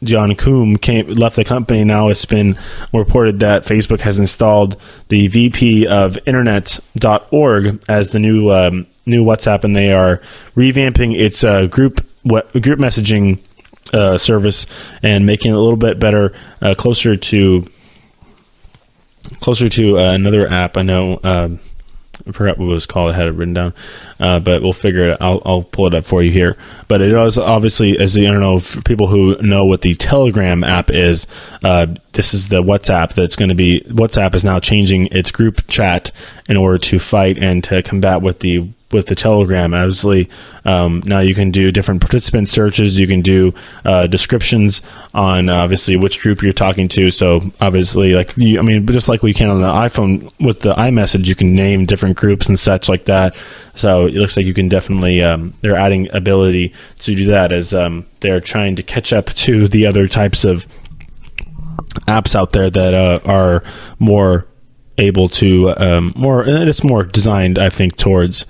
Jan Koum left the company. Now it's been reported that Facebook has installed the VP of Internet.org as the new WhatsApp, and they are revamping its group messaging service and making it a little bit better, closer to another app. I know. I forgot what it was called. I had it written down, but we'll figure it out. I'll pull it up for you here. But it is obviously, I don't know, for people who know what the Telegram app is, this is the WhatsApp that's going to be. WhatsApp is now changing its group chat in order to fight and to combat what the with the Telegram. Obviously, now you can do different participant searches. You can do descriptions on obviously which group you're talking to. So obviously, just like we can on the iPhone with the iMessage, you can name different groups and such like that. So it looks like you can definitely they're adding ability to do that as they're trying to catch up to the other types of apps out there that are more able to it's more designed, I think, towards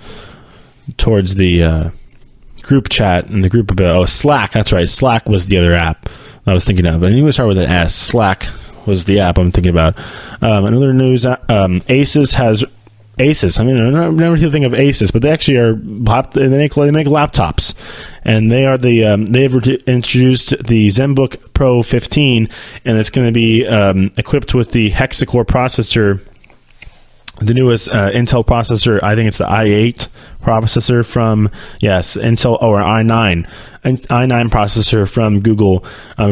the group chat and the group Slack. That's right, Slack was the other app I was thinking of. I knew it started with an S. Slack was the app I'm thinking about. Another news, Asus has Asus. I mean, I never think of Asus, but they actually are. They make laptops, and they are they've introduced the ZenBook Pro 15, and it's going to be equipped with the hexa-core processor, the newest Intel processor. I think it's the i8 processor from Intel, or i9 processor from Google,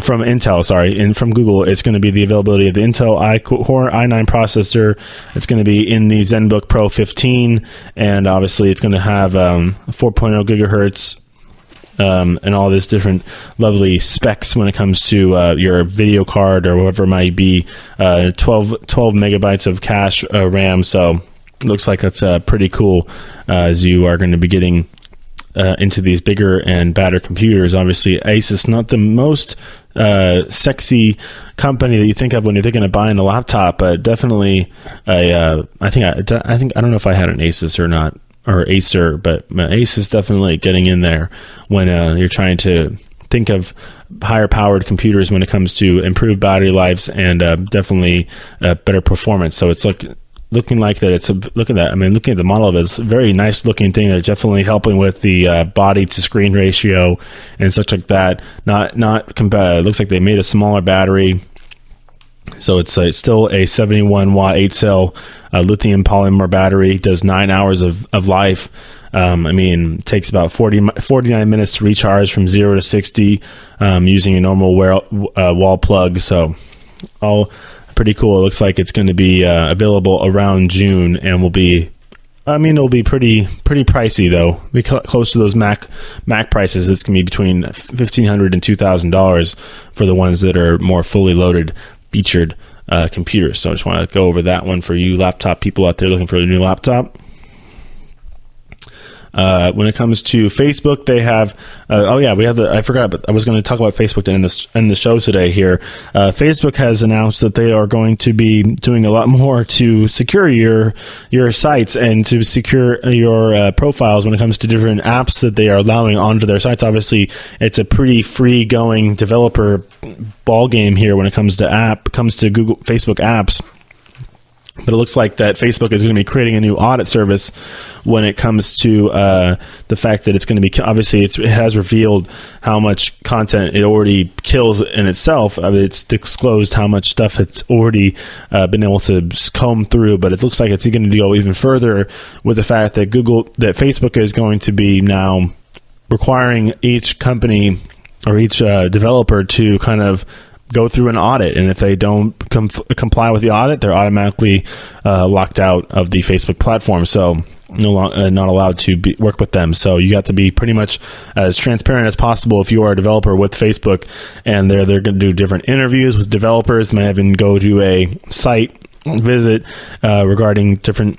from Intel, sorry, and from Google. It's going to be the availability of the Intel Core i9 processor. It's going to be in the ZenBook Pro 15, and obviously it's going to have 4.0 gigahertz. And all this different lovely specs when it comes to your video card or whatever it might be, 12 megabytes of cache RAM. So it looks like that's pretty cool as you are going to be getting into these bigger and badder computers. Obviously, Asus, not the most sexy company that you think of when you're thinking of buying a laptop, but definitely I don't know if I had an Asus or not, or Acer, but Ace is definitely getting in there when you're trying to think of higher powered computers when it comes to improved battery lives and definitely better performance. So it's looking like that. Look at that. I mean, looking at the model of it, it's a very nice looking thing. They're definitely helping with the body to screen ratio and such like that. It looks like they made a smaller battery. So it's still a 71 watt 8 cell lithium polymer battery. Does 9 hours of life. It takes about 49 minutes to recharge from 0 to 60 using a normal wall plug. So all pretty cool. It looks like it's going to be available around June, and will be. It'll be pretty pricey though. Be close to those Mac prices. It's going to be between $1,500 and $2,000 for the ones that are more fully loaded, featured computers. So I just want to go over that one for you laptop people out there looking for a new laptop. When it comes to Facebook, they have I forgot, but I was going to talk about Facebook to end the show today here. Facebook has announced that they are going to be doing a lot more to secure your sites and to secure your profiles when it comes to different apps that they are allowing onto their sites. Obviously, it's a pretty free going developer ball game here when it comes to Google Facebook apps. But it looks like that Facebook is going to be creating a new audit service when it comes to the fact that it's going to be, obviously it has revealed how much content it already kills in itself. It's disclosed how much stuff it's already been able to comb through, but it looks like it's going to go even further with the fact that Facebook is going to be now requiring each company or each developer to kind of go through an audit, and if they don't comply with the audit, they're automatically locked out of the Facebook platform. So not allowed to work with them. So you got to be pretty much as transparent as possible if you are a developer with Facebook, and they're going to do different interviews with developers. Might even go to a site visit regarding different,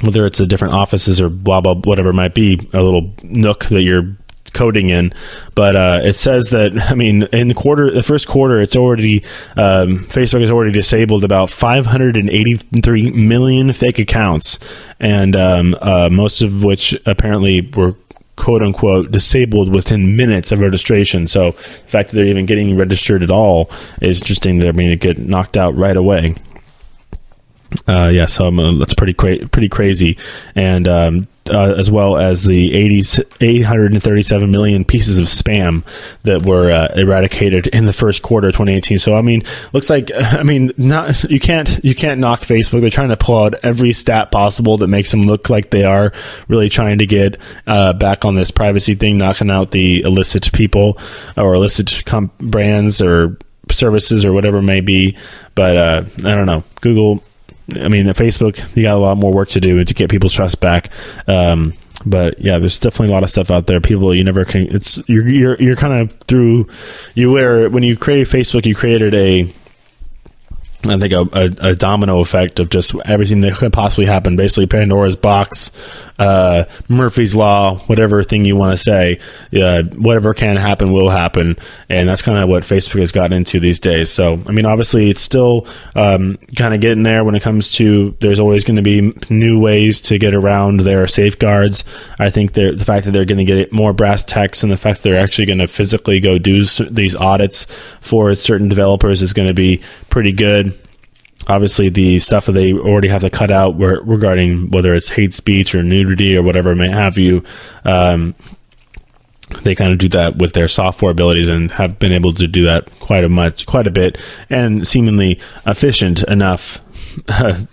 whether it's a different offices or blah blah whatever it might be, a little nook that you're coding in. But it says that, in the first quarter, it's already Facebook has already disabled about 583 million fake accounts, and most of which apparently were quote unquote disabled within minutes of registration. So the fact that they're even getting registered at all is interesting. They're going to get knocked out right away. So that's pretty crazy. And as well as the 837 million pieces of spam that were eradicated in the first quarter of 2018. So looks like you can't knock Facebook. They're trying to pull out every stat possible that makes them look like they are really trying to get back on this privacy thing, knocking out the illicit people or illicit brands or services or whatever it may be. But I don't know, Google. Facebook, you got a lot more work to do to get people's trust back. But yeah, there's definitely a lot of stuff out there. People, you never can. It's you're kind of through. When you created Facebook, you created a domino effect of just everything that could possibly happen. Basically, Pandora's box, Murphy's Law, whatever thing you want to say, whatever can happen will happen. And that's kind of what Facebook has gotten into these days. So, I mean, obviously, it's still kind of getting there when it comes to, there's always going to be new ways to get around their safeguards. I think the fact that they're going to get more brass tacks and the fact that they're actually going to physically go do these audits for certain developers is going to be pretty good. Obviously, the stuff that they already have to cut out regarding whether it's hate speech or nudity or whatever it may have you, they kind of do that with their software abilities and have been able to do that quite a bit, and seemingly efficient enough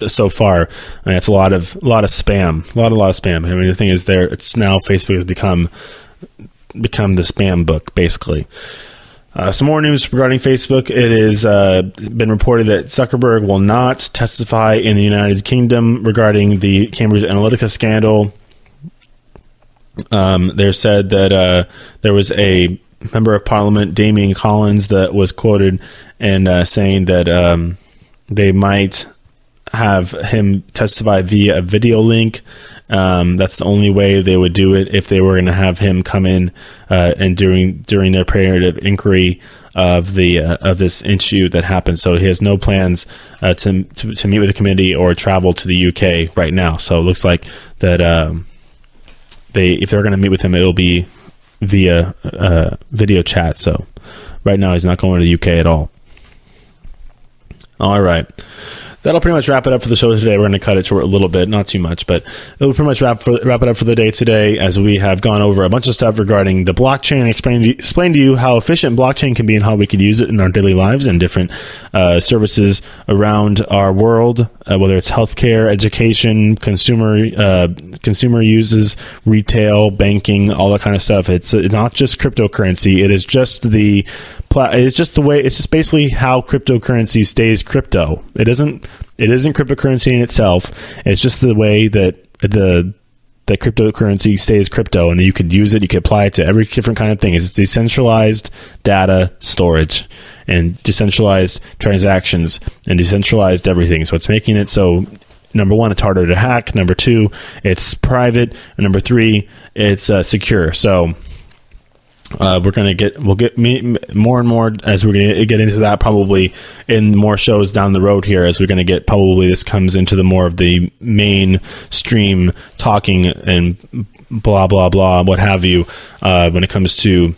so far. I mean, it's a lot of spam, a lot of spam. I mean, the thing is, it's now Facebook has become the spam book, basically. Some more news regarding Facebook. It has been reported that Zuckerberg will not testify in the United Kingdom regarding the Cambridge Analytica scandal. They said that there was a member of Parliament, Damien Collins, that was quoted and saying that they might have him testify via a video link. That's the only way they would do it if they were going to have him come in and during their period of inquiry of this issue that happened. So he has no plans to meet with the committee or travel to the UK right now. So it looks like that if they're going to meet with him, it will be via video chat. So right now he's not going to the UK at all. All right. That'll pretty much wrap it up for the show today. We're going to cut it short a little bit, not too much, but it'll pretty much wrap it up for the day today, as we have gone over a bunch of stuff regarding the blockchain and explain to you how efficient blockchain can be and how we can use it in our daily lives and different services around our world, whether it's healthcare, education, consumer uses, retail, banking, all that kind of stuff. It's not just cryptocurrency. It's just basically how cryptocurrency stays crypto. It isn't cryptocurrency in itself. It's just the way that the cryptocurrency stays crypto, and you could use it. You could apply it to every different kind of thing. It's decentralized data storage and decentralized transactions and decentralized everything. So it's making it so, number one, it's harder to hack. Number two, it's private. And number three, it's secure. So we'll get more and more as we're going to get into that, probably in more shows down the road here, as we're going to get, probably this comes into the more of the mainstream talking and blah, blah, blah, what have you, when it comes to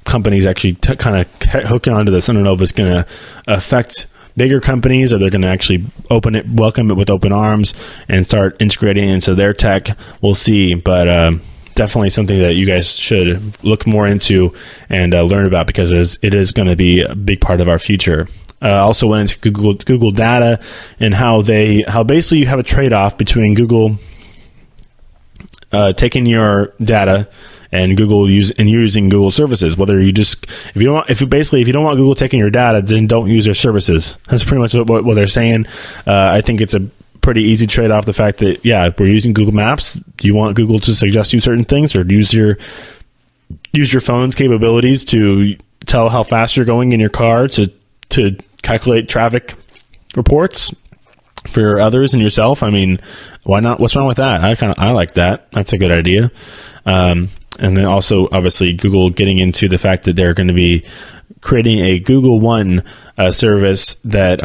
companies actually kind of hooking onto this. I don't know if it's going to affect bigger companies, or they're going to actually welcome it with open arms and start integrating it into their tech. We'll see, but definitely something that you guys should look more into and learn about, because it is going to be a big part of our future. Also went into Google data and how basically you have a trade-off between Google taking your data and using Google services. Whether if you don't want Google taking your data, then don't use their services. That's pretty much what they're saying. I think it's a pretty easy trade-off, the fact that, yeah, if we're using Google Maps, do you want Google to suggest you certain things, or use your phone's capabilities to tell how fast you're going in your car, to calculate traffic reports for others and yourself? I mean, why not? What's wrong with that? I like that. That's a good idea. And then also, obviously, Google getting into the fact that they're going to be creating a Google One service that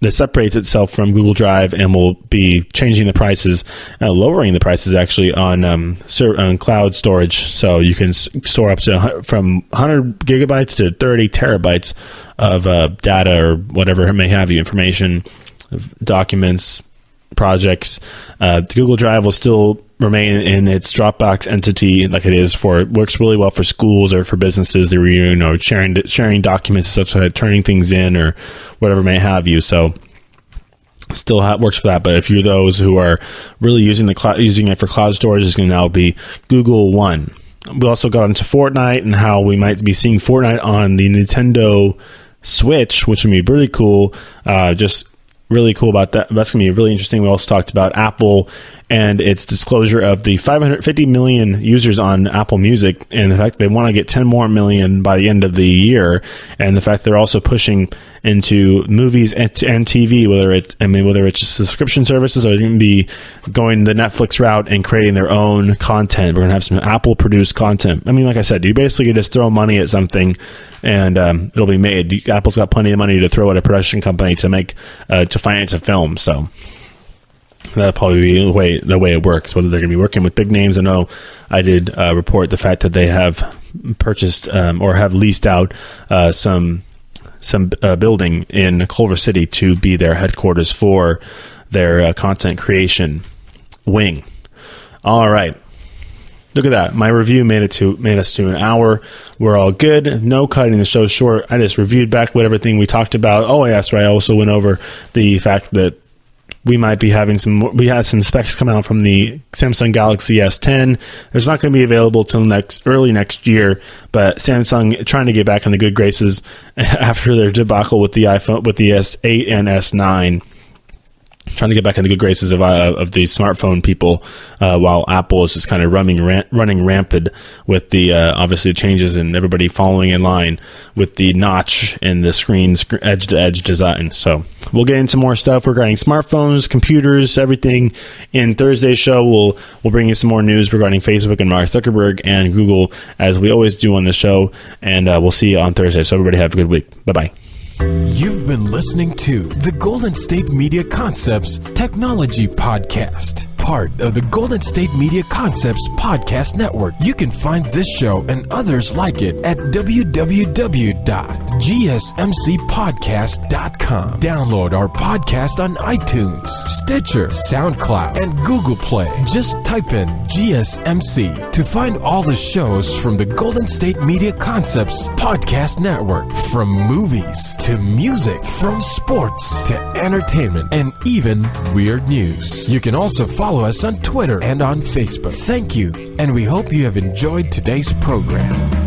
separates itself from Google Drive, and will be changing the prices, lowering the prices actually on cloud storage. So you can store up to from 100 gigabytes to 30 terabytes of data, or whatever it may have you, information, documents, projects. Google Drive will still remain in its Dropbox entity, like it works really well for schools or for businesses. They're sharing documents, such as turning things in or whatever may have you. So still works for that. But if you're those who are really using it for cloud storage, it's going to now be Google One. We also got into Fortnite and how we might be seeing Fortnite on the Nintendo Switch, which would be really cool. Just really cool about that. That's going to be really interesting. We also talked about Apple and its disclosure of the 550 million users on Apple Music, and the fact they want to get 10 more million by the end of the year, and the fact they're also pushing into movies and TV, whether it's just subscription services or they're going to be going the Netflix route and creating their own content. We're going to have some Apple produced content. I mean, like I said, you basically just throw money at something and it'll be made. Apple's got plenty of money to throw at a production company to make to finance a film, so that'll probably be the way it works. Whether they're going to be working with big names, I know I did report the fact that they have purchased or have leased out some building in Culver City to be their headquarters for their content creation wing. All right. Look at that. My review made us to an hour. We're all good. No cutting the show short. I just reviewed back everything we talked about. Oh, yes, right. I also went over the fact that we might be having we had some specs come out from the Samsung Galaxy S10. It's not going to be available till early next year, but Samsung trying to get back in the good graces after their debacle with the iPhone, with the S8 and S9. Trying to get back in the good graces of the smartphone people, while Apple is just kind of running rampant with the obviously changes and everybody following in line with the notch in the screen edge to edge design. So we'll get into more stuff regarding smartphones, computers, everything in Thursday's show. We'll bring you some more news regarding Facebook and Mark Zuckerberg and Google, as we always do on the show. And we'll see you on Thursday. So everybody have a good week. Bye bye. You've been listening to the Golden State Media Concepts Technology Podcast, part of the Golden State Media Concepts Podcast Network. You can find this show and others like it at www.gsmcpodcast.com. Download our podcast on iTunes, Stitcher, SoundCloud, and Google Play. Just type in GSMC to find all the shows from the Golden State Media Concepts Podcast Network, from movies to music, from sports to entertainment, and even weird news. You can also follow us on Twitter and on Facebook. Thank you, and we hope you have enjoyed today's program.